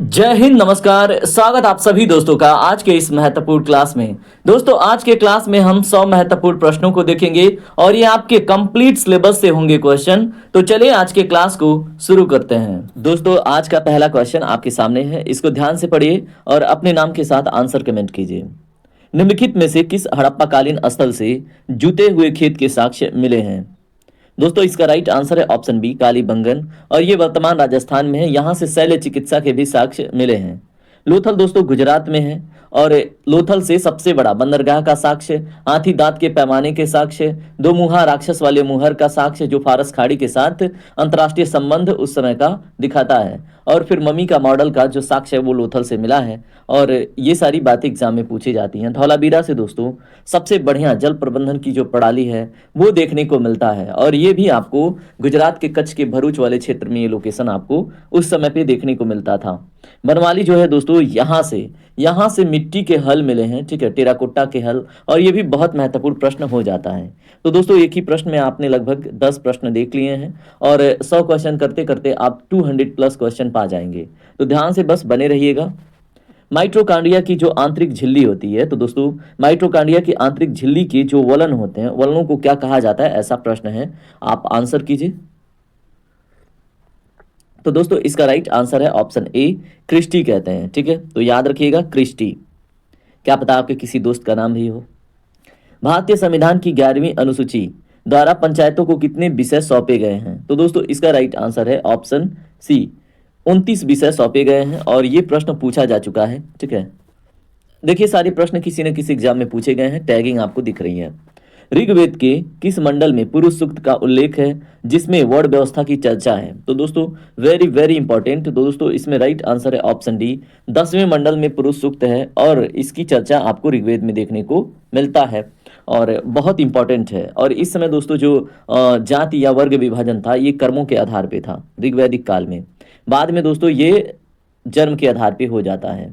जय हिंद, नमस्कार। स्वागत आप सभी दोस्तों का आज के इस महत्वपूर्ण क्लास में। दोस्तों, आज के क्लास में हम 100 महत्वपूर्ण प्रश्नों को देखेंगे और ये आपके कंप्लीट सिलेबस से होंगे क्वेश्चन। तो चलिए आज के क्लास को शुरू करते हैं। दोस्तों, आज का पहला क्वेश्चन आपके सामने है, इसको ध्यान से पढ़िए और अपने नाम के साथ आंसर कमेंट कीजिए। निम्नलिखित में से किस हड़प्पाकालीन स्थल से जुते हुए खेत के साक्ष्य मिले हैं? दोस्तों, इसका राइट आंसर है ऑप्शन बी, कालीबंगन, और ये वर्तमान राजस्थान में है। यहाँ से शैल्य चिकित्सा के भी साक्ष्य मिले हैं। लोथल दोस्तों गुजरात में है और लोथल से सबसे बड़ा बंदरगाह का साक्ष्य, हाथी दांत के पैमाने के साक्ष्य, दो मुहा राक्षस वाले मुहर का साक्ष्य जो फारस खाड़ी के साथ अंतर्राष्ट्रीय संबंध उस समय का दिखाता है, और फिर मम्मी का मॉडल का जो साक्ष्य है वो लोथल से मिला है। और ये सारी बातें एग्जाम में पूछी जाती हैं। धौलावीरा से दोस्तों सबसे बढ़िया जल प्रबंधन की जो प्रणाली है वो देखने को मिलता है, और ये भी आपको गुजरात के कच्छ के भरूच वाले क्षेत्र में ये लोकेशन आपको उस समय पे देखने को मिलता था। बनवाली जो है दोस्तों यहाँ से मिट्टी के हल मिले हैं, ठीक है, टेराकोटा के हल, और ये भी बहुत महत्वपूर्ण प्रश्न हो जाता है। तो दोस्तों एक ही प्रश्न में आपने लगभग 10 प्रश्न देख लिए हैं और 100 क्वेश्चन करते करते आप 200 प्लस क्वेश्चन पा जाएंगे। तो ध्यान से बस बने रहिएगा। माइटोकांड्रिया की जो आंतरिक झिल्ली होती है, तो दोस्तों माइटोकांड्रिया की आंतरिक झिल्ली के जो वलन होते हैं, वलनों को क्या कहा जाता है, ऐसा प्रश्न है, आप आंसर कीजिए। तो दोस्तों इसका राइट आंसर है ऑप्शन ए, क्रिस्टी कहते हैं, ठीक है। तो याद रखिएगा क्रिस्टी, क्या पता आपके किसी दोस्त का नाम भी हो। भारतीय संविधान की 11वीं अनुसूची द्वारा पंचायतों को कितने विषय सौंपे गए हैं? तो दोस्तों इसका राइट आंसर है ऑप्शन सी, 29 विषय सौंपे गए हैं, और ये प्रश्न पूछा जा चुका है, ठीक है। देखिए सारे प्रश्न किसी न किसी एग्जाम में पूछे गए हैं, टैगिंग आपको दिख रही है। ऋग्वेद के किस मंडल में पुरुष सूक्त का उल्लेख है जिसमें वर्ण व्यवस्था की चर्चा है? तो दोस्तों वेरी वेरी इंपॉर्टेंट, दोस्तों इसमें राइट आंसर है ऑप्शन डी, 10वें मंडल में पुरुष सूक्त है, और इसकी चर्चा आपको ऋग्वेद में देखने को मिलता है और बहुत इंपॉर्टेंट है। और इस समय दोस्तों जो जाति या वर्ग विभाजन था ये कर्मों के आधार पे था ऋग्वैदिक काल में। बाद में दोस्तों ये जन्म के आधार पे हो जाता है।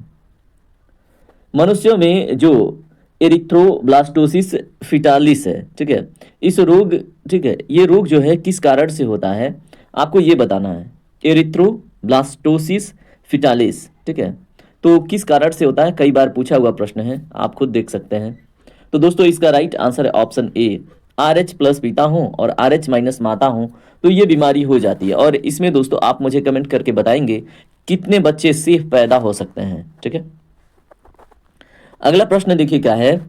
मनुष्यों में जो एरिथ्रोब्लास्टोसिस फिटालिस है, ठीक है, इस रोग, ठीक है, ये रोग जो है किस कारण से होता है आपको ये बताना है। एरिथ्रोब्लास्टोसिस फिटालिस, ठीक है, तो किस कारण से होता है, कई बार पूछा हुआ प्रश्न है, आप खुद देख सकते हैं। तो दोस्तों इसका राइट आंसर है ऑप्शन ए, RH प्लस पिता हूं और RH माइनस माता हूं तो ये बीमारी हो जाती है। और इसमें दोस्तों आप मुझे कमेंट करके बताएंगे कितने बच्चे सेफ पैदा हो सकते हैं, ठीक है। अगला प्रश्न देखिए क्या है,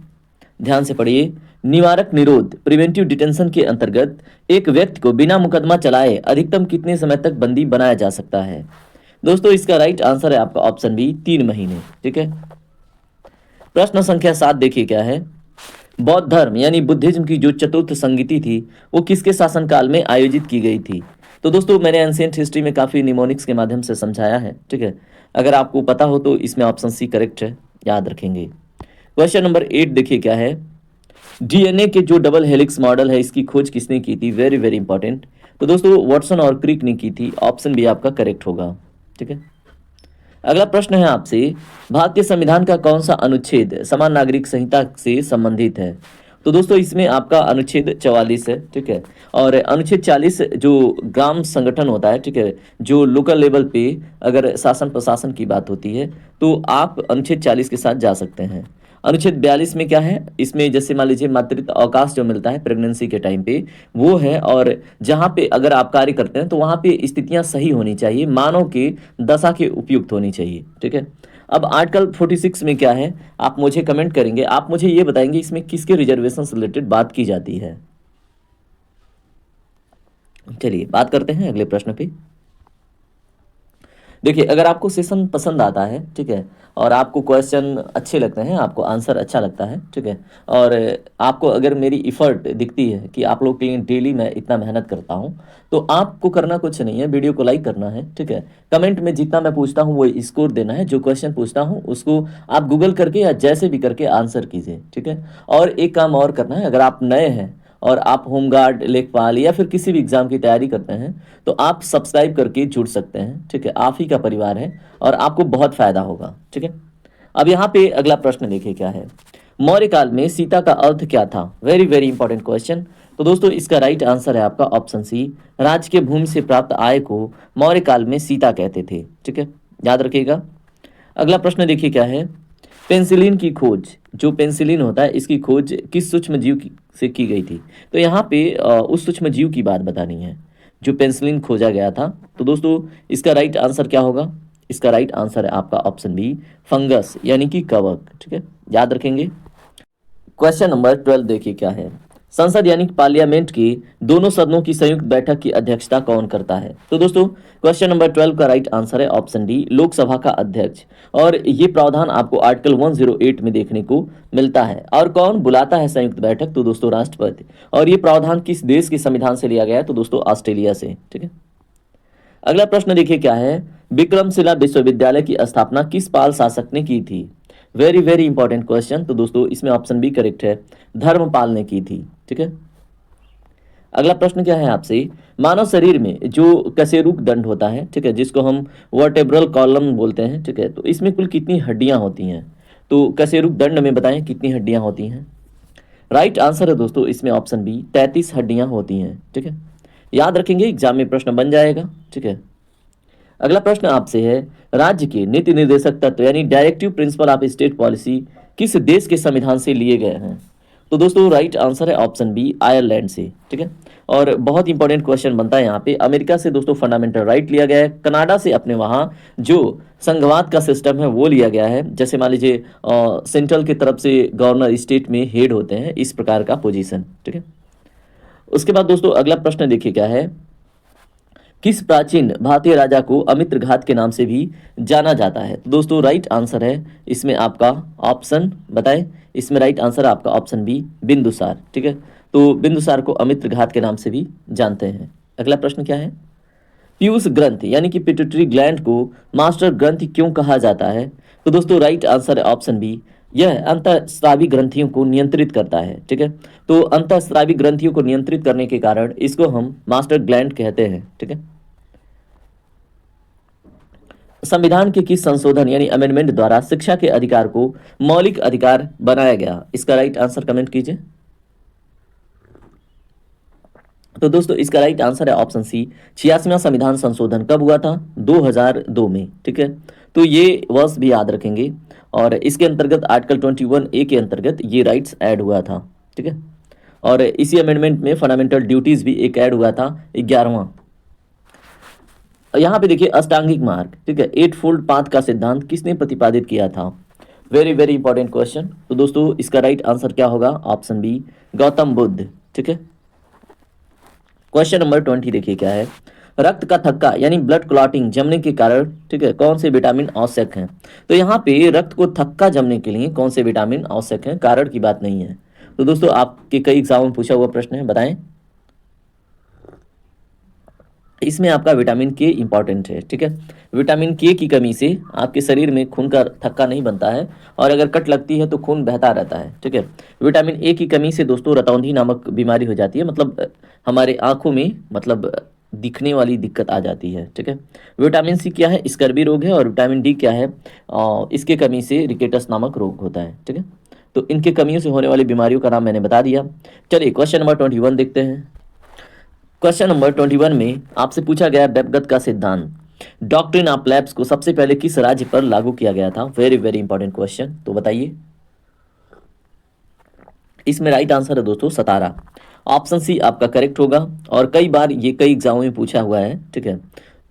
ध्यान से पढ़िए। निवारक निरोध प्रिवेंटिव डिटेंशन के अंतर्गत एक व्यक्ति को बिना मुकदमा चलाए अधिकतम कितने समय तक बंदी बनाया जा सकता है? दोस्तों इसका राइट आंसर है आपका ऑप्शन बी, 3 महीने, ठीक है। प्रश्न संख्या 7 देखिए क्या है। बौद्ध धर्म यानी बुद्धिज्म की जो चतुर्थ संगीति थी वो किसके शासनकाल में आयोजित की गई थी? तो दोस्तों मैंने एंशिएंट हिस्ट्री में काफी निमोनिक्स के माध्यम से समझाया है, ठीक है। अगर आपको पता हो तो इसमें ऑप्शन सी करेक्ट है, याद रखेंगे। क्वेश्चन नंबर 8 देखिए क्या है। डीएनए के जो डबल हेलिक्स मॉडल है इसकी खोज किसने की थी? Very very important. तो दोस्तों वाटसन और क्रिक ने की थी, ऑप्शन बी आपका करेक्ट होगा, ठीक है। अगला प्रश्न है आपसे, भारतीय संविधान का कौन सा अनुच्छेद समान नागरिक संहिता से संबंधित है? तो दोस्तों इसमें आपका अनुच्छेद 44 है, ठीक है। और अनुच्छेद 40 जो ग्राम संगठन होता है, ठीक है, जो लोकल लेवल पे अगर शासन प्रशासन की बात होती है तो आप अनुच्छेद 40 के साथ जा सकते हैं। अनुच्छेद 42 में क्या है, इसमें जैसे मान लीजिए मातृत्व अवकाश जो मिलता है प्रेगनेंसी के टाइम पे वो है, और जहाँ पे अगर आप कार्य करते हैं तो वहाँ पे स्थितियाँ सही होनी चाहिए, मानव के दशा के उपयुक्त होनी चाहिए, ठीक है। अब आर्टिकल 46 में क्या है आप मुझे कमेंट करेंगे, आप मुझे ये बताएंगे इसमें किसके रिजर्वेशन से रिलेटेड बात की जाती है। चलिए बात करते हैं अगले प्रश्न पे। देखिए अगर आपको सेशन पसंद आता है, ठीक है, और आपको क्वेश्चन अच्छे लगते हैं, आपको आंसर अच्छा लगता है, ठीक है, और आपको अगर मेरी इफ़र्ट दिखती है कि आप लोग के लिए डेली मैं इतना मेहनत करता हूं, तो आपको करना कुछ नहीं है, वीडियो को लाइक करना है, ठीक है। कमेंट में जितना मैं पूछता हूं वो स्कोर देना है, जो क्वेश्चन पूछता हूं उसको आप गूगल करके या जैसे भी करके आंसर कीजिए, ठीक है। और एक काम और करना है, अगर आप नए हैं और आप होमगार्ड, लेखपाल या फिर किसी भी एग्जाम की तैयारी करते हैं तो आप सब्सक्राइब करके जुड़ सकते हैं, ठीक है। आप ही का परिवार है और आपको बहुत फायदा होगा, ठीक है। अब यहाँ पे अगला प्रश्न देखिए क्या है। मौर्य काल में सीता का अर्थ क्या था? Very very important question. तो दोस्तों इसका राइट आंसर है आपका ऑप्शन सी, राज्य के भूमि से प्राप्त आय को मौर्य काल में सीता कहते थे, ठीक है। याद रखिएगा। अगला प्रश्न देखिए क्या है, पेंसिलिन की खोज, जो पेंसिलिन होता है इसकी खोज किस सूक्ष्म जीव से की गई थी। तो यहाँ पे उस सूक्ष्म जीव की बात बतानी है जो पेंसिलिन खोजा गया था। तो दोस्तों इसका राइट आंसर क्या होगा, इसका राइट आंसर है आपका ऑप्शन बी, फंगस यानी कि कवक। ठीक है, याद रखेंगे। क्वेश्चन नंबर 12 देखिए क्या है, संसद यानी कि पार्लियामेंट की दोनों सदनों की संयुक्त बैठक की अध्यक्षता कौन करता है। तो दोस्तों क्वेश्चन नंबर 12 का राइट आंसर है ऑप्शन डी, लोकसभा का अध्यक्ष। और ये प्रावधान आपको आर्टिकल 108 में देखने को मिलता है। और कौन बुलाता है संयुक्त बैठक, तो दोस्तों राष्ट्रपति। और ये प्रावधान किस देश के संविधान से लिया गया है, तो दोस्तों ऑस्ट्रेलिया से। ठीक है, अगला प्रश्न देखिए क्या है, विक्रमशिला विश्वविद्यालय की स्थापना किस पाल शासक ने की थी। Very very important question. तो दोस्तों इसमें ऑप्शन बी करेक्ट है, धर्मपाल ने की थी। ठीक है, अगला प्रश्न क्या है आपसे, मानव शरीर में जो कशेरुक दंड होता है, ठीक है, जिसको हम वर्टेब्रल कॉलम बोलते हैं, ठीक है, तो इसमें कुल कितनी हड्डियां होती हैं। तो कशेरुक दंड में बताएं कितनी हड्डियां होती हैं। राइट आंसर है दोस्तों इसमें ऑप्शन बी, 33 हड्डियां होती हैं। ठीक है, याद रखेंगे, एग्जाम में प्रश्न बन जाएगा। ठीक है, अगला प्रश्न आपसे है, राज्य के नीति निर्देशक तत्व यानी directive principle of state policy किस देश के संविधान से लिए गए हैं। तो दोस्तों राइट आंसर है ऑप्शन बी, आयरलैंड से। ठीक है, और बहुत इंपॉर्टेंट क्वेश्चन बनता है यहाँ पे, अमेरिका से दोस्तों फंडामेंटल राइट लिया गया है, कनाडा से अपने वहाँ जो संघवाद का सिस्टम है वो लिया गया है। जैसे मान लीजिए सेंट्रल की तरफ से गवर्नर स्टेट में हेड होते हैं, इस प्रकार का पोजीशन। ठीक है, उसके बाद दोस्तों अगला प्रश्न देखिए क्या है, किस प्राचीन भारतीय राजा को अमित्र घात के नाम से भी जाना जाता है। तो दोस्तों राइट आंसर है इसमें आपका ऑप्शन बताएं, इसमें राइट आंसर है आपका ऑप्शन बी, बिंदुसार। ठीक है, तो बिंदुसार को अमित्र घात के नाम से भी जानते हैं। अगला प्रश्न क्या है, पीयूष ग्रंथि यानी कि पिट्यूटरी ग्लैंड को मास्टर ग्रंथि क्यों कहा जाता है। तो दोस्तों राइट आंसर है ऑप्शन बी, यह अंतःस्रावी ग्रंथियों को नियंत्रित करता है। ठीक है, तो अंतःस्रावी ग्रंथियों को नियंत्रित करने के कारण इसको हम मास्टर ग्लैंड कहते हैं। ठीक है, संविधान के किस संशोधन यानी अमेंडमेंट द्वारा शिक्षा के अधिकार को मौलिक अधिकार बनाया गया, इसका राइट आंसर कमेंट कीजिए। तो दोस्तों इसका राइट आंसर है ऑप्शन सी, 86वां संविधान संशोधन कब हुआ था, 2002 में। ठीक है, तो ये वर्ष भी याद रखेंगे। और इसके अंतर्गत आर्टिकल 21A के अंतर्गत ये राइट्स ऐड हुआ था। ठीक है, और इसी अमेंडमेंट में फंडामेंटल ड्यूटीज भी एक ऐड हुआ था, 11वां। यहाँ पे देखिए अष्टांगिक मार्ग, ठीक है, 8 फोल्ड पाथ का सिद्धांत किसने प्रतिपादित किया था। Very very important question. तो दोस्तों इसका राइट आंसर क्या होगा, ऑप्शन बी, गौतम बुद्ध। ठीक है, क्वेश्चन नंबर 20 देखिए क्या है, रक्त का थक्का यानी ब्लड क्लॉटिंग जमने के कारण, ठीक है, कौन से विटामिन आवश्यक हैं। तो यहाँ पे रक्त को थक्का जमने के लिए कौन से विटामिन आवश्यक हैं, कारण की बात नहीं है। तो दोस्तों आपके कई एग्जाम में पूछा हुआ प्रश्न है, बताएं। इसमें आपका विटामिन के इंपॉर्टेंट है। ठीक है, विटामिन के की कमी से आपके शरीर में खून का थक्का नहीं बनता है, और अगर कट लगती है तो खून बहता रहता है। ठीक है, विटामिन ए की कमी से दोस्तों रतौंधी नामक बीमारी हो जाती है, मतलब हमारे आंखों में मतलब दिखने वाली दिक्कत आ जाती है। ठीक है, विटामिन सी क्या है, स्कर्वी रोग है, और विटामिन डी क्या है, इसके कमी से रिकेटस नामक रोग होता है। ठीक है, तो इनके कमियों से होने वाली बीमारियों का नाम मैंने बता दिया। चलिए क्वेश्चन नंबर 21 देखते हैं। क्वेश्चन नंबर 21 में आपसे पूछा गया बेबगत का सिद्धांत, डॉक्ट्रिन ऑफ लैब्स को सबसे पहले किस राज्य पर लागू किया गया था। वेरी वेरी इंपॉर्टेंट क्वेश्चन, तो बताइए। इसमें राइट आंसर है दोस्तों सतारा, ऑप्शन सी आपका करेक्ट होगा। और कई बार ये कई एग्जामों में पूछा हुआ है। ठीक है,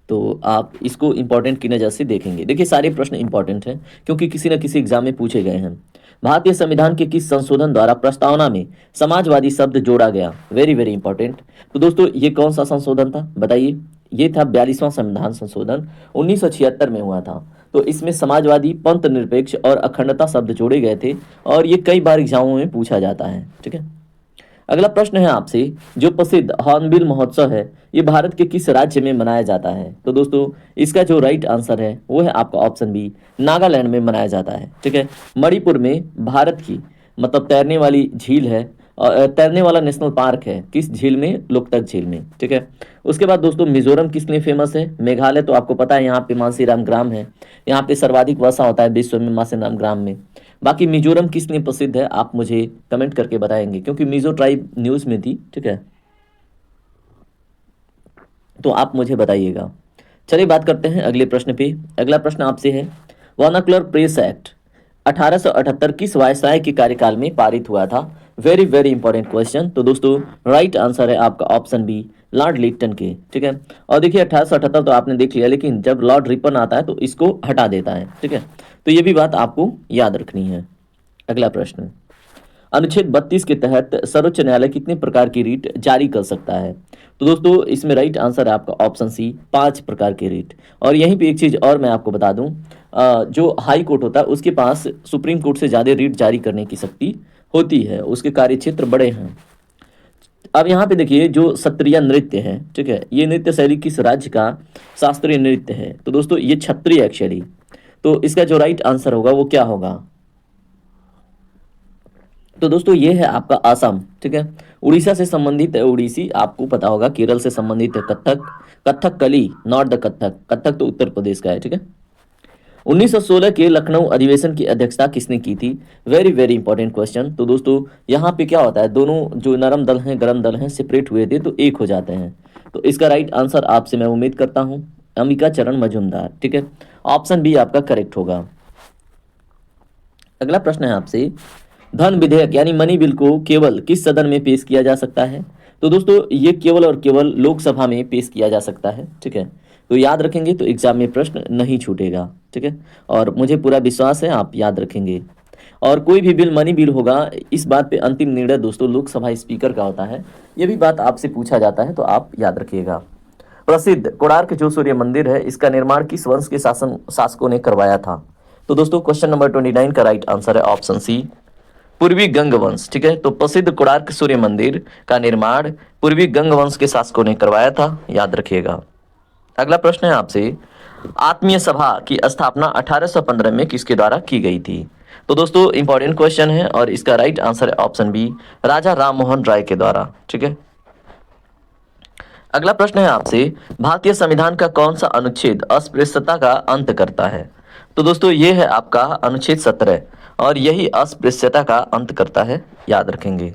तो आप इसको इंपॉर्टेंट की नज़र से देखेंगे। देखिए सारे प्रश्न इंपॉर्टेंट हैं क्योंकि किसी न किसी एग्जाम में पूछे गए हैं। भारतीय संविधान के किस संशोधन द्वारा प्रस्तावना में समाजवादी शब्द जोड़ा गया। Very very important. तो दोस्तों ये कौन सा संशोधन था बताइए। ये था 42वां संविधान संशोधन, 1976 में हुआ था। तो इसमें समाजवादी, पंथ निरपेक्ष और अखंडता शब्द जोड़े गए थे, और ये कई बार एग्जामों में पूछा जाता है। ठीक है, अगला प्रश्न है आपसे, जो प्रसिद्ध हॉर्नबिल महोत्सव है ये भारत के किस राज्य में मनाया जाता है। तो दोस्तों इसका जो राइट आंसर है वो है आपका ऑप्शन बी, नागालैंड में मनाया जाता है। ठीक है, मणिपुर में भारत की मतलब तैरने वाली झील है, और तैरने वाला नेशनल पार्क है, किस झील में, लोकतक झील में। ठीक है, उसके बाद दोस्तों मिजोरम किस लिए फेमस है। मेघालय तो आपको पता है, यहाँ पे मासीराम ग्राम है, यहाँ पे सर्वाधिक वर्षा होता है विश्व में मासीराम ग्राम में। बाकी मिजोरम किस लिए प्रसिद्ध है आप मुझे कमेंट करके बताएंगे, क्योंकि मिजो ट्राइब न्यूज़ में थी। ठीक है, तो आप मुझे बताइएगा चलिए बात करते हैं अगले प्रश्न पे। अगला प्रश्न आपसे है, वर्नाकुलर प्रेस एक्ट 1878 किस वायसराय के कार्यकाल में पारित हुआ था? Very very important question. तो दोस्तों राइट आंसर है आपका ऑप्शन बी, लॉर्ड लिप्टन के। ठीक है, और देखिए 1878 तो आपने देख लिया, लेकिन जब लॉर्ड रिपन आता है तो इसको हटा देता है। ठीक है, तो ये भी बात आपको याद रखनी है। अगला प्रश्न, अनुच्छेद 32 के तहत सर्वोच्च न्यायालय कितने प्रकार की रीट जारी कर सकता है? तो दोस्तों इसमें राइट आंसर है आपका ऑप्शन सी, 5 प्रकार की रीट। और यहीं पे एक चीज और मैं आपको बता दूं, जो हाई कोर्ट होता है उसके पास सुप्रीम कोर्ट से ज्यादा रीट जारी करने की शक्ति होती है, उसके कार्य क्षेत्र बड़े हैं। अब यहाँ पे देखिए जो सत्रिय नृत्य है, ठीक है, ये नृत्य शैली किस राज्य का शास्त्रीय नृत्य है? तो दोस्तों ये क्षत्रिय एक्चुअली, तो इसका जो राइट आंसर होगा वो क्या होगा? तो दोस्तों ये है आपका असम। ठीक है, उड़ीसा से संबंधित है उड़ीसी, आपको पता होगा। केरल से संबंधित है कथक, कथकली, नॉट द कथक, कथक तो उत्तर प्रदेश का है। ठीक है, 1916 के लखनऊ अधिवेशन की अध्यक्षता किसने की थी? Very very important question. तो दोस्तों यहाँ पे क्या होता है, दोनों जो नरम दल हैं गरम दल हैं सेपरेट हुए थे तो एक हो जाते हैं। तो इसका राइट आंसर आपसे मैं उम्मीद करता हूँ अंबिका चरण मजूमदार। ठीक है, ऑप्शन बी आपका करेक्ट होगा। अगला प्रश्न है आपसे, धन विधेयक यानी मनी बिल को केवल किस सदन में पेश किया जा सकता है? तो दोस्तों ये केवल और केवल लोकसभा में पेश किया जा सकता है। ठीक है, तो याद रखेंगे तो एग्जाम में प्रश्न नहीं छूटेगा। ठीक है, और मुझे पूरा विश्वास है आप याद रखेंगे। और कोई भी बिल मनी बिल होगा, इस बात पे अंतिम निर्णय दोस्तों लोकसभा स्पीकर का होता है। ये भी बात आपसे पूछा जाता है तो आप याद रखिएगा। प्रसिद्ध कोणार्क जो सूर्य मंदिर है, इसका निर्माण किस वंश के शासकों ने करवाया था? तो दोस्तों क्वेश्चन नंबर 29 का राइट आंसर है ऑप्शन सी, पूर्वी गंग वंश। ठीक है, तो प्रसिद्ध कोणार्क सूर्य मंदिर का निर्माण पूर्वी गंग वंश के शासकों ने करवाया था, याद रखिएगा। अगला प्रश्न है आपसे, आत्मीय सभा की स्थापना 1815 में किसके द्वारा की गई थी? तो दोस्तों इंपॉर्टेंट क्वेश्चन है और इसका राइट आंसर है ऑप्शन बी, राजा राम मोहन राय के द्वारा। ठीक है, अगला प्रश्न है आपसे, भारतीय संविधान का कौन सा अनुच्छेद अस्पृश्यता का अंत करता है? तो दोस्तों ये है आपका अनुच्छेद 17 और यही अस्पृश्यता का अंत करता है, याद रखेंगे।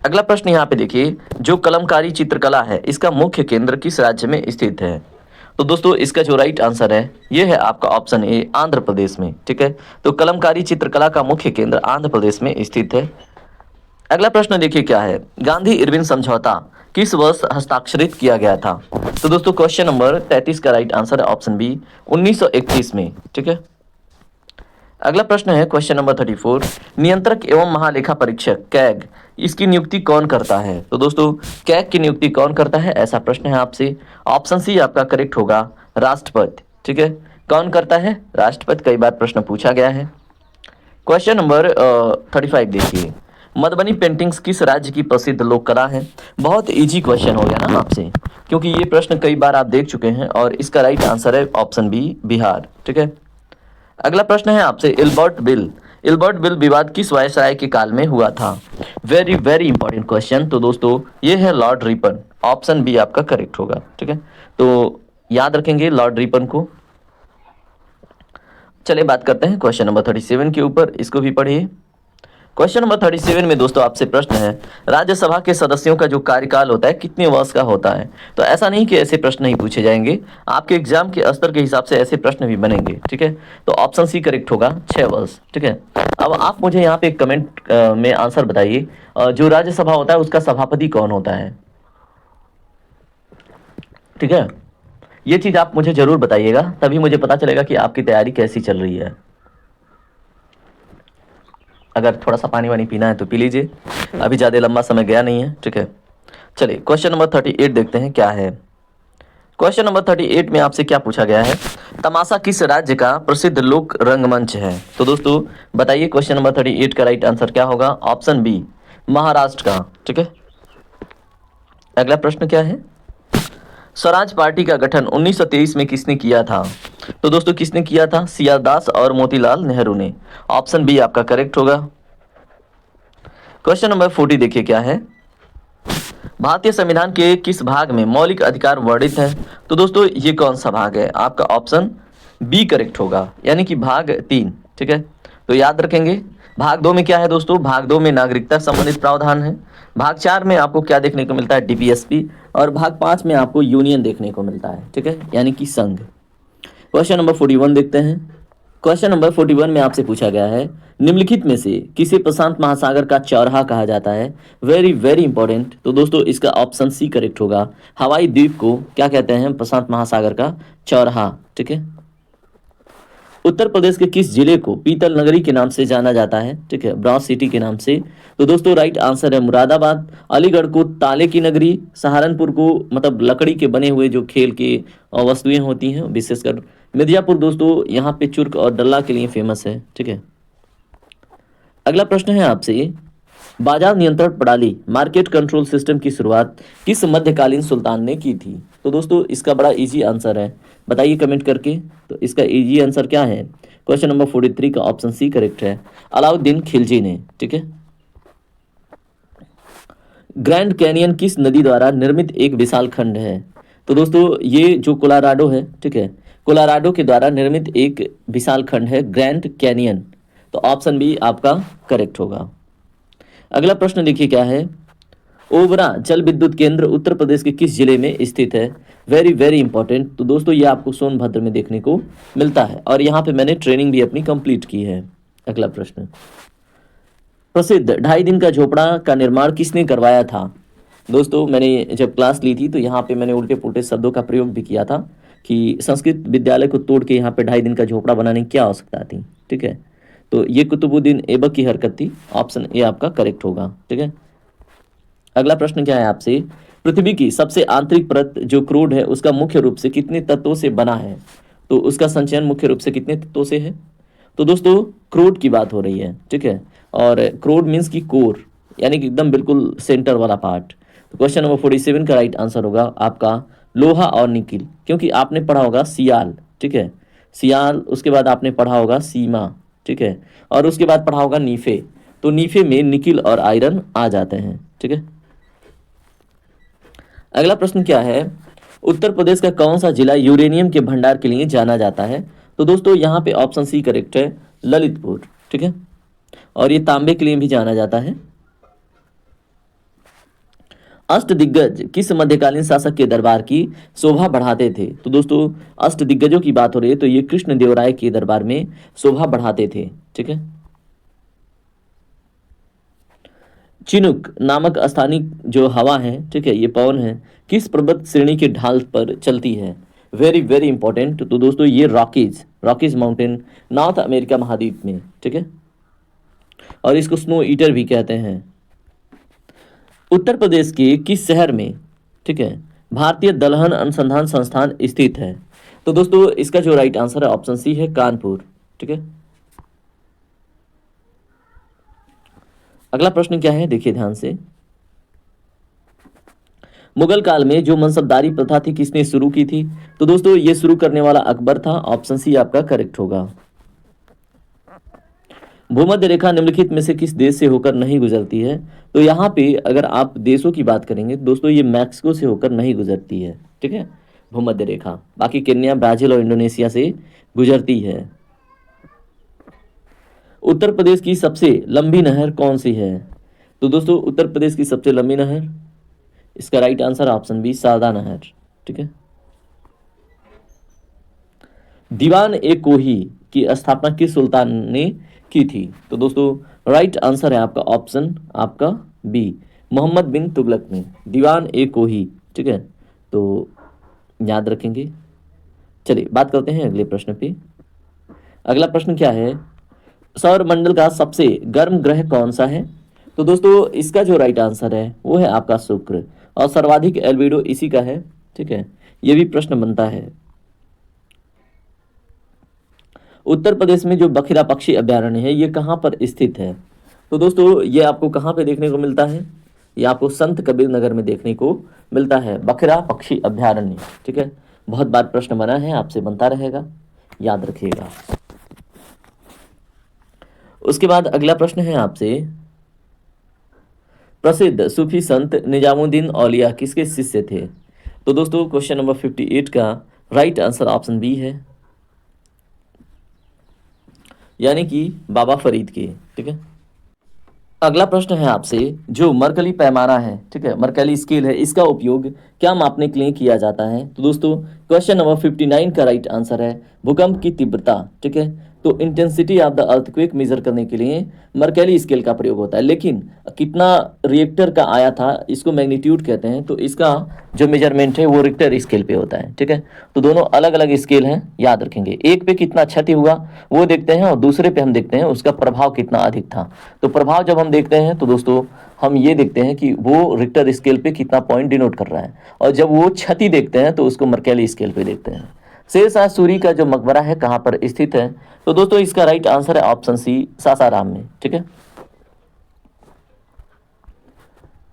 अगला प्रश्न यहाँ पे देखिए, जो कलमकारी चित्रकला है इसका मुख्य केंद्र किस राज्य में स्थित है? तो दोस्तों इसका जो राइट आंसर है ये है आपका ऑप्शन ए, आंध्र प्रदेश में। ठीक है, तो कलमकारी चित्रकला का मुख्य केंद्र आंध्र प्रदेश में स्थित है। अगला प्रश्न देखिए क्या है, गांधी इरविन समझौता किस वर्ष हस्ताक्षरित किया गया था? तो दोस्तों क्वेश्चन नंबर 33 का राइट आंसर है ऑप्शन बी, 1931 में। ठीक है, अगला प्रश्न है क्वेश्चन नंबर 34, नियंत्रक एवं महालेखा परीक्षक कैग इसकी नियुक्ति कौन करता है? तो दोस्तों कैग की नियुक्ति कौन करता है, ऐसा प्रश्न है आपसे। ऑप्शन सी आपका करेक्ट होगा, राष्ट्रपति। ठीक है, कौन करता है? राष्ट्रपति। कई बार प्रश्न पूछा गया है। क्वेश्चन नंबर 35 देखिए, मधुबनी पेंटिंग्स किस राज्य की प्रसिद्ध लोक कला है? बहुत इजी क्वेश्चन हो गया ना आपसे, क्योंकि ये प्रश्न कई बार आप देख चुके हैं और इसका राइट आंसर है ऑप्शन बी, बिहार। ठीक है, अगला प्रश्न है आपसे, इल्बर्ट बिल। इल्बर्ट बिल विवाद किस वायसराय के काल में हुआ था? Very very important question. तो दोस्तों ये है लॉर्ड रिपन, ऑप्शन बी आपका करेक्ट होगा। ठीक है, तो याद रखेंगे लॉर्ड रिपन को। चलिए बात करते हैं क्वेश्चन नंबर 37 के ऊपर, इसको भी पढ़िए। क्वेश्चन नंबर 37 में दोस्तों आपसे प्रश्न है, राज्यसभा के सदस्यों का जो कार्यकाल होता है कितने वर्ष का होता है? तो ऐसा नहीं कि ऐसे प्रश्न नहीं पूछे जाएंगे, आपके एग्जाम के स्तर के हिसाब से ऐसे प्रश्न भी बनेंगे। ठीक है, तो ऑप्शन सी करेक्ट होगा, 6 वर्ष। ठीक है, अब आप मुझे यहाँ पे कमेंट में आंसर बताइए, जो राज्यसभा होता है उसका सभापति कौन होता है? ठीक है, ये चीज आप मुझे जरूर बताइएगा, तभी मुझे पता चलेगा कि आपकी तैयारी कैसी चल रही है। अगर थोड़ा सा पानी वानी पीना है तो पी लीजिए, अभी ज़्यादा लंबा समय गया नहीं है। ठीक है, चलिए क्वेश्चन नंबर 38 देखते हैं क्या है। क्वेश्चन नंबर 38 में आपसे क्या पूछा गया है, तमाशा किस राज्य का प्रसिद्ध लोक रंगमंच है? तो दोस्तों बताइए क्वेश्चन नंबर 38 का राइट आंसर क्या होगा? ऑप्शन बी, महाराष्ट्र का। ठीक है, अगला प्रश्न क्या है, स्वराज पार्टी का गठन 1923 में किसने किया था? तो दोस्तों किसने किया था? सी.आर. दास और मोतीलाल नेहरू ने। ऑप्शन बी आपका करेक्ट होगा। क्वेश्चन नंबर 40 देखिए क्या है, भारतीय संविधान के किस भाग में मौलिक अधिकार वर्णित है? तो दोस्तों ये कौन सा भाग है? आपका ऑप्शन बी करेक्ट होगा, यानी कि भाग 3। ठीक है, तो याद रखेंगे। भाग 2 में क्या है दोस्तों, भाग 2 में नागरिकता संबंधित प्रावधान है। भाग 4 में आपको क्या देखने को मिलता है, डीपीएसपी। और भाग 5 में आपको यूनियन देखने को मिलता है, ठीक है, यानी कि संघ। क्वेश्चन नंबर 41 देखते हैं। क्वेश्चन नंबर 41 में आपसे पूछा गया है, निम्नलिखित में से किसे प्रशांत महासागर का चौराहा कहा जाता है। Very very important. तो दोस्तों इसका ऑप्शन सी करेक्ट होगा। हवाई द्वीप को क्या कहते हैं, प्रशांत महासागर का चौराहा, ठीक है। उत्तर प्रदेश के किस जिले को पीतल नगरी के नाम से जाना जाता है, ठीक है, ब्रॉन्ज सिटी के नाम से। तो दोस्तों राइट आंसर है मुरादाबाद। अलीगढ़ को ताले की नगरी, सहारनपुर को मतलब लकड़ी के बने हुए जो खेल की वस्तुएं होती हैं, विशेषकर मिर्जापुर दोस्तों यहाँ पे चुर्क और डल्ला के लिए फेमस है, ठीक है। अगला प्रश्न है आपसे, बाजार नियंत्रण प्रणाली मार्केट कंट्रोल सिस्टम की शुरुआत किस मध्यकालीन सुल्तान ने की थी। तो दोस्तों इसका बड़ा इजी आंसर है, बताइए कमेंट करके। तो इसका इजी आंसर क्या है, क्वेश्चन नंबर 43 का ऑप्शन सी करेक्ट है, अलाउद्दीन खिलजी ने, ठीक है। ग्रैंड कैनियन किस नदी द्वारा निर्मित एक विशाल खंड है। तो दोस्तों ये जो कोलोराडो है, ठीक है, कोलोराडो के द्वारा निर्मित एक विशाल खंड है ग्रैंड कैनियन। तो ऑप्शन बी आपका करेक्ट होगा। अगला प्रश्न देखिए क्या है, ओबरा जल विद्युत केंद्र उत्तर प्रदेश के किस जिले में स्थित है। Very very important. तो दोस्तों ये आपको सोनभद्र में देखने को मिलता है और यहाँ पे मैंने ट्रेनिंग भी अपनी कंप्लीट की है। अगला प्रश्न, प्रसिद्ध 2.5 दिन का झोपड़ा का निर्माण किसने करवाया था। दोस्तों मैंने जब क्लास ली थी तो यहाँ पे मैंने उल्टे पुल्टे शब्दों का प्रयोग भी किया था कि संस्कृत विद्यालय को तोड़ के यहाँ पे 2.5 दिन का झोपड़ा बनाने की क्या आवश्यकता थी, ठीक है। तो ये कुतुबुद्दीन ऐबक की हरकत थी, ऑप्शन ए आपका करेक्ट होगा, ठीक है। अगला प्रश्न क्या है आपसे, पृथ्वी की सबसे आंतरिक परत जो क्रूड है उसका मुख्य रूप से कितने तत्वों से बना है। तो उसका संचयन मुख्य रूप से कितने तत्वों से है। तो दोस्तों क्रूड की बात हो रही है, ठीक है, और क्रूड मीन्स की कोर, यानी कि एकदम बिल्कुल सेंटर वाला पार्ट। तो क्वेश्चन नंबर 47 का राइट आंसर होगा आपका लोहा और निकिल, क्योंकि आपने पढ़ा होगा सियाल, ठीक है, सियाल, उसके बाद आपने पढ़ा होगा सीमा, ठीक है, और उसके बाद पढ़ा होगा नीफे। तो नीफे में निकिल और आयरन आ जाते हैं, ठीक है। अगला प्रश्न क्या है, उत्तर प्रदेश का कौन सा जिला यूरेनियम के भंडार के लिए जाना जाता है। तो दोस्तों यहाँ पे ऑप्शन सी करेक्ट है, ललितपुर, ठीक है, और ये तांबे के लिए भी जाना जाता है। अष्टदिग्गज किस मध्यकालीन शासक के दरबार की शोभा बढ़ाते थे। तो दोस्तों अष्टदिग्गजों की बात हो रही है तो ये कृष्णदेवराय के दरबार में शोभा बढ़ाते थे, ठीक है। चिनुक नामक स्थानीय जो हवा है, ठीक है, ये पवन है, किस पर्वत श्रेणी के ढाल पर चलती है। Very very important. तो दोस्तों ये रॉकीज माउंटेन नॉर्थ अमेरिका महाद्वीप में, ठीक है, और इसको स्नो ईटर भी कहते हैं। उत्तर प्रदेश के किस शहर में, ठीक है, भारतीय दलहन अनुसंधान संस्थान स्थित है। तो दोस्तों इसका जो राइट आंसर है ऑप्शन सी है, कानपुर, ठीक है। अगला प्रश्न क्या है देखिए ध्यान से, मुगल काल में जो मनसबदारी प्रथा थी किसने शुरू की थी। तो दोस्तों ये शुरू करने वाला अकबर था, ऑप्शन सी आपका करेक्ट होगा। भूमध्य रेखा निम्नलिखित में से किस देश से होकर नहीं गुजरती है। तो यहाँ पे अगर आप देशों की बात करेंगे दोस्तों ये मैक्सिको से होकर नहीं गुजरती है, ठीक है, भूमध्य रेखा। बाकी केन्या, ब्राजील और इंडोनेशिया से गुजरती है। उत्तर प्रदेश की सबसे लंबी नहर कौन सी है। तो दोस्तों उत्तर प्रदेश की सबसे लंबी नहर, इसका right answer option B Sharda नहर, ठीक है। दीवान ए कोही की स्थापना किस सुल्तान ने की थी। तो दोस्तों राइट आंसर है आपका ऑप्शन आपका बी, मोहम्मद बिन तुगलक ने, दीवान ए कोही, ठीक है, तो याद रखेंगे। चलिए बात करते हैं अगले प्रश्न पे। अगला प्रश्न क्या है, सौर मंडल का सबसे गर्म ग्रह कौन सा है। तो दोस्तों इसका जो राइट आंसर है वो है आपका शुक्र, और सर्वाधिक एल्बिडो इसी का है, ठीक है, ये भी प्रश्न बनता है। उत्तर प्रदेश में जो बखिरा पक्षी अभ्यारण्य है ये कहाँ पर स्थित है। तो दोस्तों ये आपको कहाँ पे देखने को मिलता है, ये आपको संत कबीर नगर में देखने को मिलता है, बखिरा पक्षी अभ्यारण्य, ठीक है। बहुत बार प्रश्न बना है, आपसे बनता रहेगा, याद रखिएगा। उसके बाद अगला प्रश्न है आपसे, प्रसिद्ध सूफी संत निजामुद्दीन औलिया किसके शिष्य थे। तो दोस्तों क्वेश्चन नंबर 58 का राइट आंसर ऑप्शन बी है, यानी कि बाबा फरीद के। ठीक है, अगला प्रश्न है आपसे, जो मरकली पैमाना है, ठीक है, मरकली स्केल है, इसका उपयोग क्या मापने के लिए किया जाता है? तो दोस्तों क्वेश्चन नंबर 59 का राइट आंसर है भूकंप की तीव्रता। ठीक है, तो intensity of the earthquake measure करने के लिए मरकली स्केल का प्रयोग होता है, लेकिन कितना रिएक्टर का आया था इसको मैग्नीट्यूड कहते हैं, तो इसका जो मेजरमेंट है वो रिक्टर स्केल पे होता है। ठीक है, तो दोनों अलग अलग स्केल हैं, याद रखेंगे। एक पे कितना क्षति हुआ वो देखते हैं और दूसरे पे हम देखते हैं उसका प्रभाव कितना अधिक था। तो प्रभाव जब हम देखते हैं तो दोस्तों हम ये देखते हैं कि वो रिक्टर स्केल पे कितना पॉइंट डिनोट कर रहा है, और जब वो क्षति देखते हैं तो उसको मरकली स्केल पे देखते हैं। शेरशाह सूरी का जो मकबरा है कहाँ पर स्थित है? तो दोस्तों इसका राइट आंसर है ऑप्शन सी, सासाराम में। ठीक है,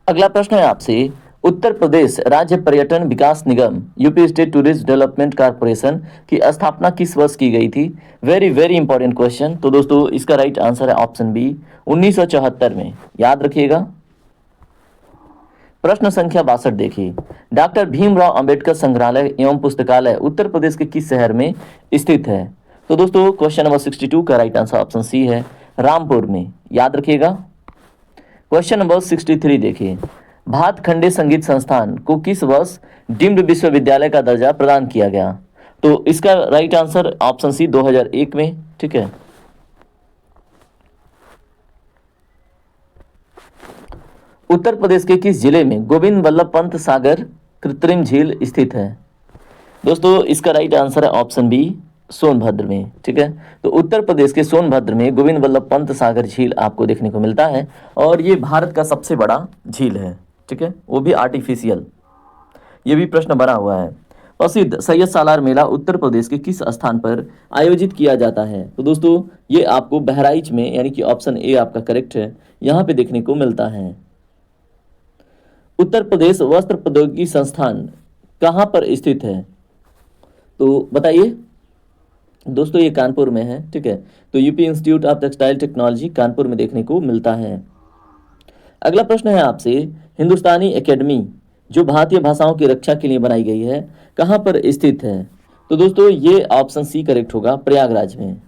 अगला प्रश्न है आपसे, उत्तर प्रदेश राज्य पर्यटन विकास निगम UP state tourist development corporation की स्थापना किस वर्ष की गई थी? Very very important question. तो दोस्तों इसका राइट आंसर है ऑप्शन बी, 1974 में। याद रखिएगा। प्रश्न संख्या 62 देखिए, डॉक्टर भीमराव अंबेडकर संग्रहालय एवं पुस्तकालय उत्तर प्रदेश के किस शहर में स्थित है? तो दोस्तों क्वेश्चन नंबर 62 का राइट आंसर ऑप्शन सी है, रामपुर में। याद रखिएगा। क्वेश्चन नंबर 63 देखिए, भातखंडे संगीत संस्थान को किस वर्ष डीम्ड विश्वविद्यालय का दर्जा प्रदान किया गया? तो इसका राइट आंसर ऑप्शन सी, 2001 में। ठीक है, उत्तर प्रदेश के किस जिले में गोविंद वल्लभ पंत सागर कृत्रिम झील स्थित है? दोस्तों इसका राइट आंसर है ऑप्शन बी, सोनभद्र में। ठीक है, तो उत्तर प्रदेश के सोनभद्र में गोविंद वल्लभ पंत सागर झील आपको देखने को मिलता है, और ये भारत का सबसे बड़ा झील है। ठीक है, वो भी आर्टिफिशियल। ये भी प्रश्न बना हुआ है। प्रसिद्ध सैयद सालार मेला उत्तर प्रदेश के किस स्थान पर आयोजित किया जाता है? तो दोस्तों ये आपको बहराइच में, यानी कि ऑप्शन ए आपका करेक्ट है, यहाँ पे देखने को मिलता है। उत्तर प्रदेश वस्त्र प्रौद्योगिकी संस्थान कहाँ पर स्थित है? तो बताइए। दोस्तों ये कानपुर में है। ठीक है, तो UP institute of textile technology Kanpur में देखने को मिलता है। अगला प्रश्न है आपसे, हिंदुस्तानी एकेडमी जो भारतीय भाषाओं की रक्षा के लिए बनाई गई है कहाँ पर स्थित है? तो दोस्तों ये ऑप्शन सी करेक्ट होगा, प्रयागराज में।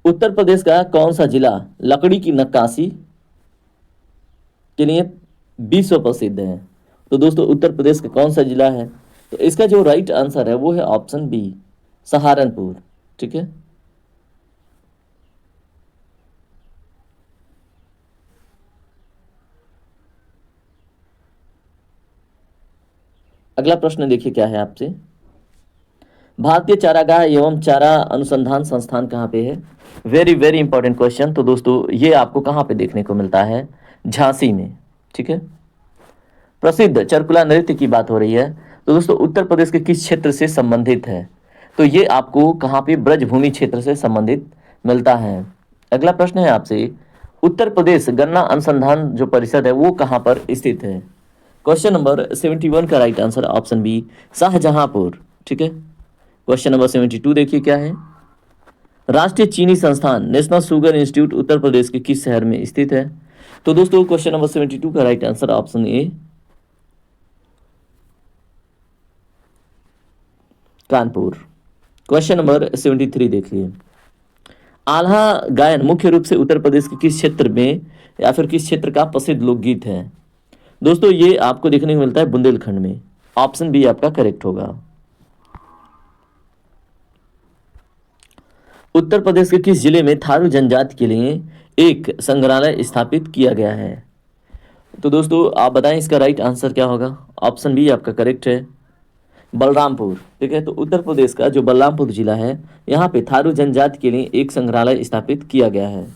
उत्तर प्रदेश का कौन सा जिला लकड़ी की नक्काशी के लिए विश्व प्रसिद्ध है? तो दोस्तों उत्तर प्रदेश का कौन सा जिला है? तो इसका जो राइट आंसर है वो है ऑप्शन बी, सहारनपुर। ठीक है, अगला प्रश्न देखिए क्या है आपसे, भारतीय चारागाह एवं चारा अनुसंधान संस्थान कहाँ पे है? Very very important question. तो दोस्तों ये आपको कहाँ पे देखने को मिलता है? झांसी में। ठीक है, प्रसिद्ध चरकुला नृत्य की बात हो रही है, तो दोस्तों उत्तर प्रदेश के किस क्षेत्र से संबंधित है? तो ये आपको कहाँ पे ब्रजभूमि क्षेत्र से संबंधित मिलता है। अगला प्रश्न है आपसे, उत्तर प्रदेश गन्ना अनुसंधान जो परिषद है वो कहाँ पर स्थित है? क्वेश्चन नंबर 71 का right answer option B, Shahjahanpur. ठीक है, क्वेश्चन नंबर 72 देखिए क्या है, राष्ट्रीय चीनी संस्थान national sugar institute Uttar Pradesh के किस शहर में स्थित है? तो दोस्तों क्वेश्चन नंबर 72 का right answer option A, Kanpur. Question number 73 देखिए, आल्हा गायन मुख्य रूप से उत्तर प्रदेश के किस क्षेत्र में या फिर किस क्षेत्र का प्रसिद्ध लोकगीत है? दोस्तों ये आपको देखने को मिलता है बुंदेलखंड में। ऑप्शन बी आपका करेक्ट होगा। उत्तर प्रदेश के किस जिले में थारू जनजाति के लिए एक संग्रहालय स्थापित किया गया है? तो दोस्तों आप बताएं इसका राइट आंसर क्या होगा? ऑप्शन बी आपका करेक्ट है, बलरामपुर। ठीक है, तो उत्तर प्रदेश का जो बलरामपुर जिला है यहाँ पे थारू जनजाति के लिए एक संग्रहालय स्थापित किया गया है।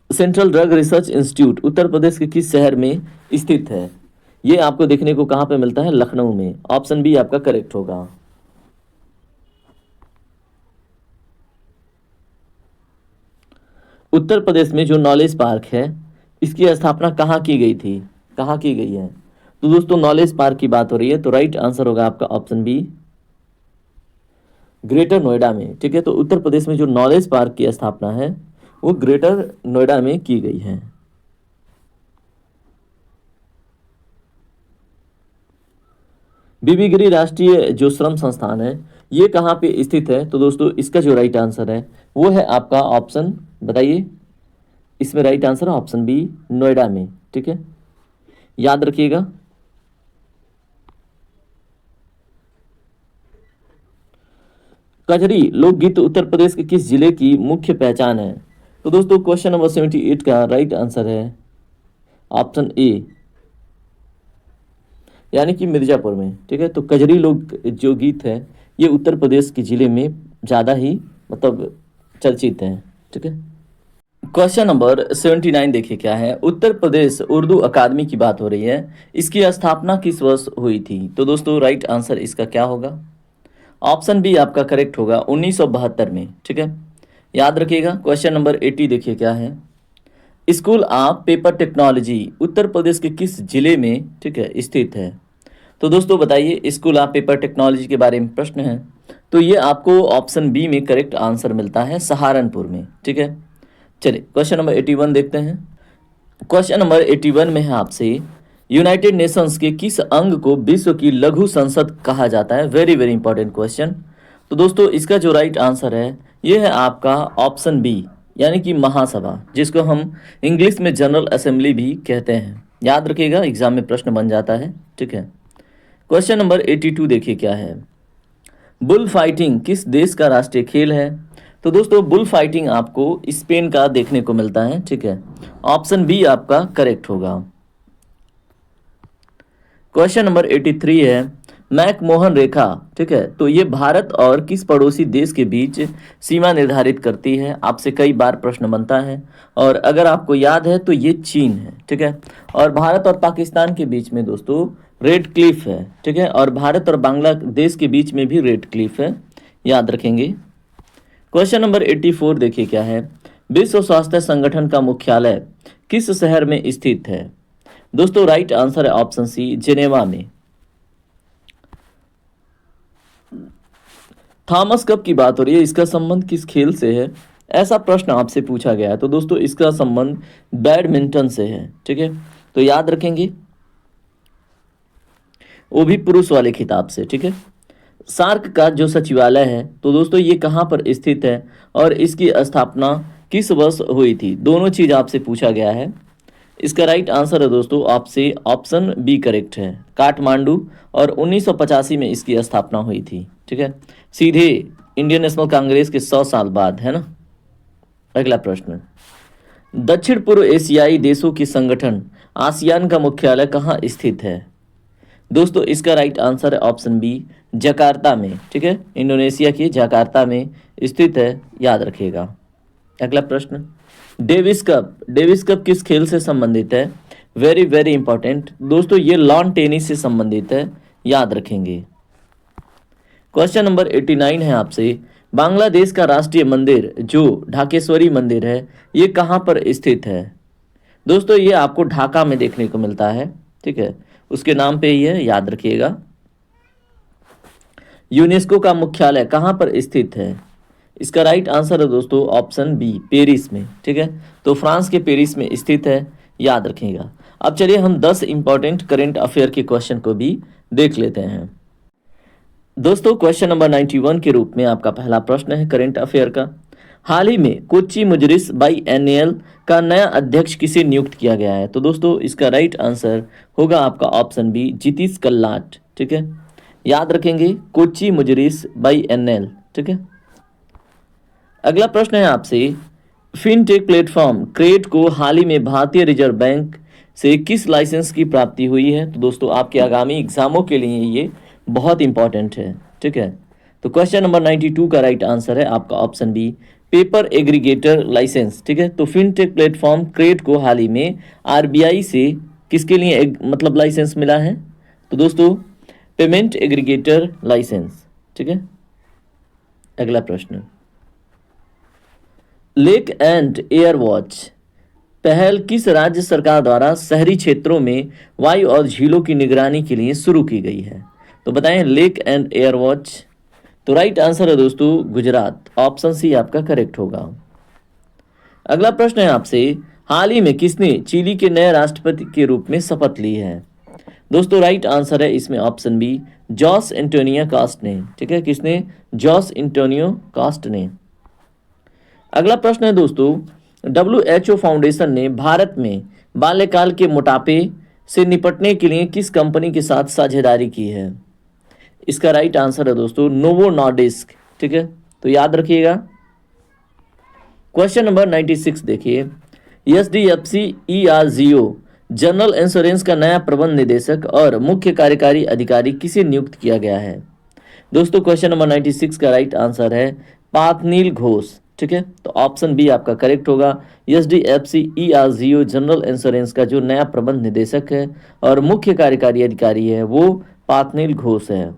Central drug research institute Uttar Pradesh के किस शहर में स्थित है? ये आपको देखने को कहाँ पे मिलता है? लखनऊ में। ऑप्शन बी आपका करेक्ट होगा। उत्तर प्रदेश में जो नॉलेज पार्क है इसकी स्थापना कहाँ की गई थी, कहाँ की गई है? तो दोस्तों नॉलेज पार्क की बात हो रही है, तो राइट आंसर होगा आपका ऑप्शन बी, ग्रेटर नोएडा में। ठीक है, तो उत्तर प्रदेश में जो नॉलेज पार्क की स्थापना है वो ग्रेटर नोएडा में की गई है। बीबी गिरी राष्ट्रीय जो श्रम संस्थान है ये कहाँ पे स्थित है? तो दोस्तों इसका जो राइट आंसर है वो है आपका ऑप्शन, बताइए, इसमें राइट आंसर है ऑप्शन बी, नोएडा में। ठीक है, याद रखिएगा। कजरी लोकगीत उत्तर प्रदेश के किस जिले की मुख्य पहचान है? तो दोस्तों क्वेश्चन नंबर 78 का राइट आंसर है ऑप्शन ए, यानी कि मिर्जापुर में। ठीक है, तो कजरी लोक जो गीत है ये उत्तर प्रदेश के जिले में ज़्यादा ही मतलब चर्चित हैं। ठीक है, क्वेश्चन नंबर 79 देखिए क्या है। उत्तर प्रदेश उर्दू अकादमी की बात हो रही है, इसकी स्थापना किस वर्ष हुई थी? तो दोस्तों राइट आंसर इसका क्या होगा? ऑप्शन बी आपका करेक्ट होगा, 1972 में। ठीक है, याद रखिएगा। क्वेश्चन नंबर 80 देखिए क्या है। School of paper technology Uttar Pradesh के किस जिले में, ठीक है, स्थित है? तो दोस्तों बताइए, स्कूल ऑफ पेपर टेक्नोलॉजी के बारे में प्रश्न है, तो ये आपको ऑप्शन बी में करेक्ट आंसर मिलता है, सहारनपुर में। ठीक है, चलिए क्वेश्चन नंबर 81 देखते हैं। क्वेश्चन नंबर 81 में है आपसे, यूनाइटेड नेशंस के किस अंग को विश्व की लघु संसद कहा जाता है? Very very important question. तो दोस्तों इसका जो राइट आंसर है ये है आपका ऑप्शन बी, यानी कि महासभा, जिसको हम इंग्लिश में जनरल असेंबली भी कहते हैं। याद रखिएगा, एग्जाम में प्रश्न बन जाता है। ठीक है, क्वेश्चन नंबर 82 देखिए क्या है। बुल फाइटिंग किस देश का राष्ट्रीय खेल है? तो दोस्तों बुल फाइटिंग आपको स्पेन का देखने को मिलता है। ठीक है, ऑप्शन बी आपका करेक्ट होगा। क्वेश्चन नंबर 83 है, मैकमोहन रेखा, ठीक है, तो ये भारत और किस पड़ोसी देश के बीच सीमा निर्धारित करती है? आपसे कई बार प्रश्न बनता है, और अगर आपको याद है तो ये चीन है। ठीक है, और भारत और पाकिस्तान के बीच में दोस्तों रेड क्लिफ है। ठीक है, और भारत और बांग्लादेश के बीच में भी रेड क्लिफ है, याद रखेंगे। क्वेश्चन नंबर 84 देखिए क्या है। विश्व स्वास्थ्य संगठन का मुख्यालय किस शहर में स्थित है? दोस्तों राइट आंसर है ऑप्शन सी, जेनेवा में। थॉमस कप की बात हो रही है, इसका संबंध किस खेल से है? ऐसा प्रश्न आपसे पूछा गया है, तो दोस्तों इसका संबंध बैडमिंटन से है। ठीक है, तो याद रखेंगे, वो भी पुरुष वाले खिताब से। ठीक है, सार्क का जो सचिवालय है तो दोस्तों ये कहाँ पर स्थित है और इसकी स्थापना किस वर्ष हुई थी? दोनों चीज आपसे पूछा गया है। इसका राइट आंसर है दोस्तों आपसे ऑप्शन बी करेक्ट है, काठमांडू, और 1985 में इसकी स्थापना हुई थी। ठीक है, सीधे इंडियन नेशनल कांग्रेस के 100 साल बाद, है ना। अगला प्रश्न, दक्षिण पूर्व एशियाई देशों की संगठन आसियान का मुख्यालय कहाँ स्थित है? दोस्तों इसका राइट आंसर है ऑप्शन बी, जकार्ता में। ठीक है, इंडोनेशिया की जकार्ता में स्थित है, याद रखिएगा। अगला प्रश्न, डेविस कप किस खेल से संबंधित है? वेरी वेरी इंपॉर्टेंट दोस्तों, ये लॉन टेनिस से संबंधित है, याद रखेंगे। क्वेश्चन नंबर 89 है आपसे, बांग्लादेश का राष्ट्रीय मंदिर जो ढाकेश्वरी मंदिर है ये कहाँ पर स्थित है? दोस्तों ये आपको ढाका में देखने को मिलता है। ठीक है, उसके नाम पे ही है, याद रखिएगा। यूनेस्को का मुख्यालय कहाँ पर स्थित है? इसका राइट आंसर है दोस्तों ऑप्शन बी, पेरिस में। ठीक है, तो फ्रांस के पेरिस में स्थित है, याद रखिएगा। अब चलिए हम 10 इंपॉर्टेंट करंट अफेयर के क्वेश्चन को भी देख लेते हैं। दोस्तों क्वेश्चन नंबर 91 के रूप में आपका पहला प्रश्न है करंट अफेयर का। हाल ही में कोच्चि मुजरिस बाईएनएल का नया अध्यक्ष किसे नियुक्त किया गया है? तो दोस्तों इसका राइट आंसर होगा आपका ऑप्शन बी, जितीश कल्लाट। ठीक है, याद रखेंगे, कोच्चि मुजरिस बाईएनएल। ठीक है, अगला प्रश्न है आपसे, फिनटेक प्लेटफॉर्म क्रेड को हाल ही में भारतीय रिजर्व बैंक से किस लाइसेंस की प्राप्ति हुई है? तो दोस्तों आपके आगामी एग्जामों के लिए ये बहुत इंपॉर्टेंट है। ठीक है, तो क्वेश्चन नंबर 92 का राइट आंसर है आपका option B, paper aggregator licence. ठीक है, तो फिनटेक प्लेटफॉर्म क्रेड को हाल ही में आरबीआई से किसके लिए मतलब लाइसेंस मिला है? तो दोस्तों पेमेंट एग्रीगेटर लाइसेंस। ठीक है, अगला प्रश्न, लेक एंड एयर वॉच पहल किस राज्य सरकार द्वारा शहरी क्षेत्रों में वायु और झीलों की निगरानी के लिए शुरू की गई है? तो बताएं, लेक एंड एयर वॉच। तो राइट आंसर है दोस्तों गुजरात, ऑप्शन सी आपका करेक्ट होगा। अगला प्रश्न है आपसे, हाल ही में किसने चिली के नए राष्ट्रपति के रूप में शपथ ली है? दोस्तों राइट आंसर है इसमें option B, Jose Antonio Kast ने। ठीक है, किसने? जॉस एंटोनियो कास्ट ने। अगला प्रश्न है दोस्तों, WHO फाउंडेशन ने भारत में बाल्यकाल के मोटापे से निपटने के लिए किस कंपनी के साथ साझेदारी की है? इसका राइट आंसर है दोस्तों नोवो नॉर्डिस्क। ठीक है, तो याद रखिएगा। क्वेश्चन नंबर 96 देखिए, SDFC ERGO जनरल इंश्योरेंस का नया प्रबंध निदेशक और मुख्य कार्यकारी अधिकारी किसे नियुक्त किया गया है? दोस्तों क्वेश्चन नंबर 96 का राइट आंसर है पाथनील घोष। ठीक है, तो ऑप्शन बी आपका करेक्ट होगा। SDFC ERGO जनरल इंश्योरेंस का जो नया प्रबंध निदेशक है और मुख्य कार्यकारी अधिकारी है वो पाथनील घोष है।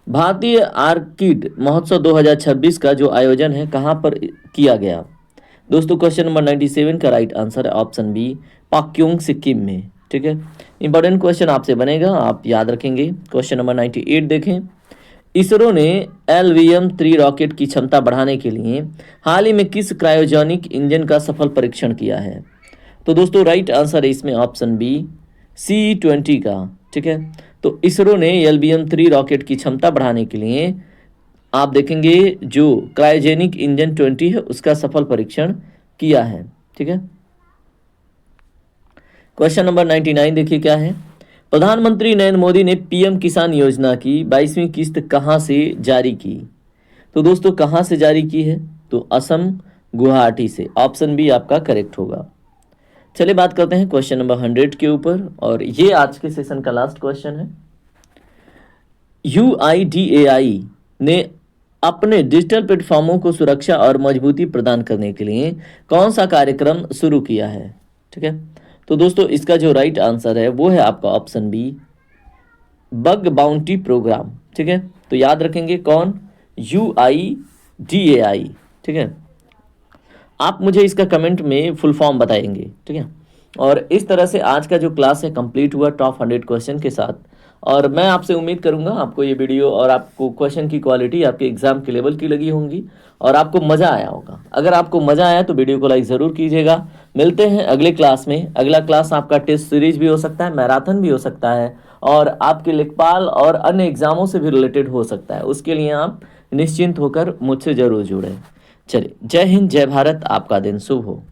भारतीय आर्किड महोत्सव 2026 का जो आयोजन है कहाँ पर किया गया? दोस्तों क्वेश्चन नंबर 97 का राइट आंसर है ऑप्शन बी, पाक्योंग सिक्किम में। ठीक है, इंपॉर्टेंट क्वेश्चन आपसे बनेगा, आप याद रखेंगे। क्वेश्चन नंबर 98 देखें, इसरो ने LVM-3 रॉकेट की क्षमता बढ़ाने के लिए हाल ही में किस क्रायोजेनिक इंजन का सफल परीक्षण किया है? तो दोस्तों राइट आंसर है इसमें ऑप्शन बी, C-20 का। ठीक है, तो इसरो ने LVM-3 रॉकेट की क्षमता बढ़ाने के लिए आप देखेंगे जो क्रायोजेनिक इंजन 20 है उसका सफल परीक्षण किया है। ठीक है, क्वेश्चन नंबर 99 देखिए क्या है, प्रधानमंत्री नरेंद्र मोदी ने PM किसान योजना की 22वीं किस्त कहां से जारी की? तो दोस्तों कहां से जारी की है? तो असम गुवाहाटी से। ऑप्शन बी आपका करेक्ट होगा। चलिए बात करते हैं क्वेश्चन नंबर 100 के ऊपर, और ये आज के सेशन का लास्ट क्वेश्चन है। UIDAI ने अपने डिजिटल प्लेटफॉर्मों को सुरक्षा और मजबूती प्रदान करने के लिए कौन सा कार्यक्रम शुरू किया है? ठीक है, तो दोस्तों इसका जो राइट आंसर है वो है आपका option B, bug bounty program. ठीक है, तो याद रखेंगे कौन? UIDAI। ठीक है, आप मुझे इसका कमेंट में फुल फॉर्म बताएंगे। ठीक है, और इस तरह से आज का जो क्लास है कंप्लीट हुआ टॉप 100 क्वेश्चन के साथ। और मैं आपसे उम्मीद करूंगा आपको ये वीडियो और आपको क्वेश्चन की क्वालिटी आपके एग्जाम के लेवल की लगी होंगी और आपको मज़ा आया होगा। अगर आपको मज़ा आया तो वीडियो को लाइक ज़रूर कीजिएगा। मिलते हैं अगले क्लास में। अगला क्लास आपका टेस्ट सीरीज भी हो सकता है, मैराथन भी हो सकता है, और आपके लेखपाल और अन्य एग्जामों से भी रिलेटेड हो सकता है। उसके लिए आप निश्चिंत होकर मुझसे ज़रूर जुड़ें। चलिए, जय हिंद, जय भारत, आपका दिन शुभ हो।